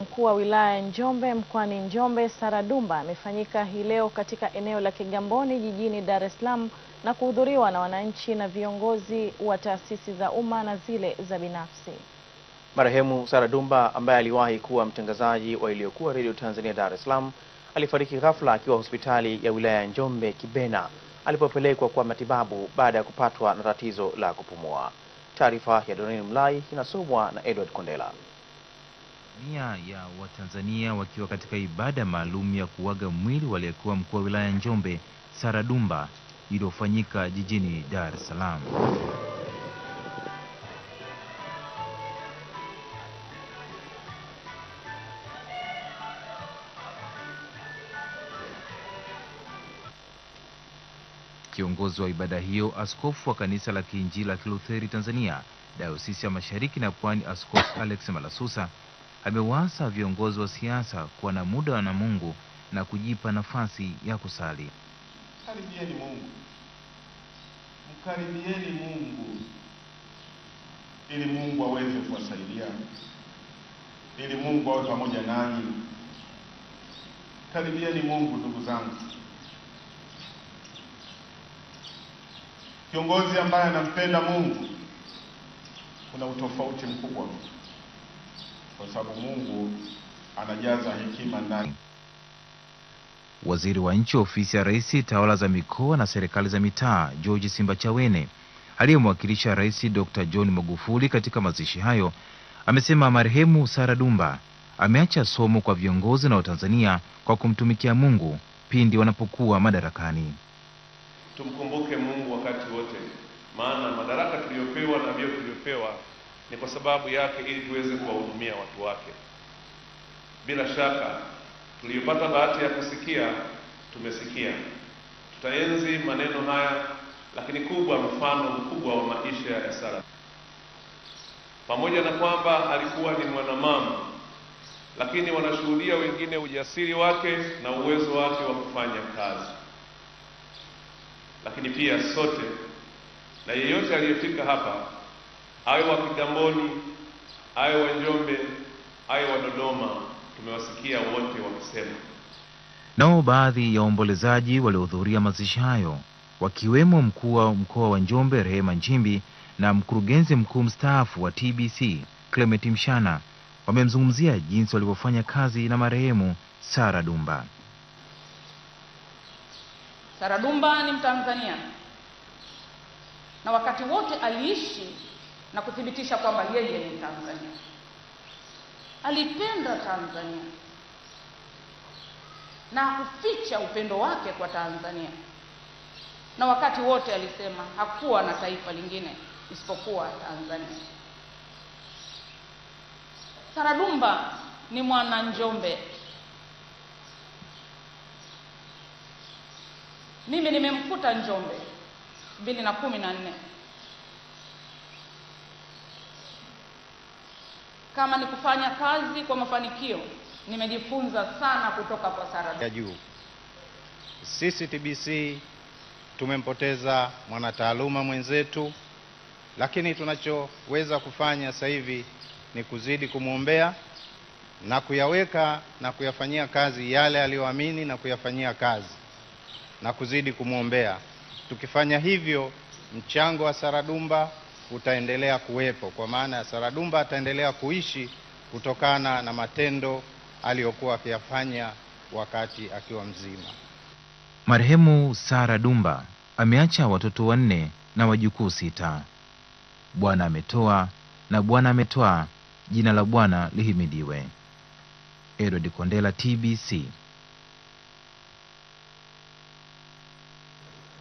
Mkuu wa wilaya Njombe mkoani Njombe Sara Dumba amefanyika hii leo katika eneo la Kigamboni jijini Dar es Salaam na kuhudhuriwa na wananchi na viongozi wa taasisi za umma na zile za binafsi. Marehemu Sara Dumba ambaye aliwahi kuwa mtangazaji wa iliyokuwa Radio Tanzania Dar es Salaam alifariki ghafla akiwa hospitali ya wilaya ya Njombe Kibena alipopelekwa kwa matibabu baada ya kupatwa na tatizo la kupumua. Taarifa ya Donini Mlai inasomwa na Edward Kondela. Nia ya Watanzania wakiwa katika ibada maalum ya kuaga mwili waliyekuwa mkuu wa wilaya Njombe Sara Dumba iliyofanyika jijini Dar es Salaam. Kiongozi wa ibada hiyo, askofu wa kanisa la Kiinjili la Kilutheri Tanzania, Dayosisi ya Mashariki na Pwani, Askofu Alex Malasusa, amewaasa viongozi wa siasa kuwa na muda na Mungu na kujipa nafasi ya kusali. Karibieni Mungu. Mkaribieni Mungu ili Mungu aweze kuwasaidia. Ili Mungu awe pamoja nanyi. Karibieni Mungu ndugu zangu. Kiongozi ambaye anampenda Mungu, kuna utofauti mkubwa, kwa sababu Mungu anajaza hekima ndani. Waziri wa Nchi Ofisi ya Rais, Tawala za Mikoa na Serikali za Mitaa, George Simbachawene, aliyemwakilisha Rais Dr. John Magufuli katika mazishi hayo, amesema marehemu Sara Dumba ameacha somo kwa viongozi na Watanzania kwa kumtumikia Mungu pindi wanapokuwa madarakani. Tumkumbuke Mungu wakati wote, maana madaraka tuliyopewa na vyeo tuliyopewa ni kwa sababu yake, ili tuweze kuwahudumia watu wake. Bila shaka tuliyopata bahati ya kusikia, tumesikia. Tutaenzi maneno haya, lakini kubwa, mfano mkubwa wa maisha ya Sara. Pamoja na kwamba alikuwa ni mwanamama, lakini wanashuhudia wengine ujasiri wake na uwezo wake wa kufanya kazi. Lakini pia sote na yeyote aliyefika hapa, awe wa Kigamboni, awe wa Njombe, awe wa Dodoma, tumewasikia wote wakisema. Nao baadhi ya waombolezaji waliohudhuria mazishi hayo, wakiwemo mkuu wa mkoa wa Njombe Rehema Nchimbi na mkurugenzi mkuu mstaafu wa TBC Clement Mshana, wamemzungumzia jinsi walivyofanya kazi na marehemu Sara Dumba. Sara Dumba ni Mtanzania, na wakati wote aliishi na kuthibitisha kwamba yeye ni Mtanzania. Alipenda Tanzania na kuficha upendo wake kwa Tanzania, na wakati wote alisema hakuwa na taifa lingine isipokuwa Tanzania. Sara Dumba ni mwana Njombe. Mimi nimemkuta Njombe 2014. Kama ni kufanya kazi kwa mafanikio, nimejifunza sana kutoka kwa Sara ya juu. Sisi TBC tumempoteza mwanataaluma mwenzetu, lakini tunachoweza kufanya sasa hivi ni kuzidi kumwombea na kuyaweka na kuyafanyia kazi yale aliyoamini na kuyafanyia kazi, na kuzidi kumwombea. Tukifanya hivyo, mchango wa Sara Dumba utaendelea kuwepo, kwa maana ya Sara Dumba ataendelea kuishi kutokana na matendo aliyokuwa akiyafanya wakati akiwa mzima. Marehemu Sara Dumba ameacha watoto 4 na wajukuu 6. Bwana ametoa na Bwana ametoa, jina la Bwana lihimidiwe. Edward Kondela, TBC.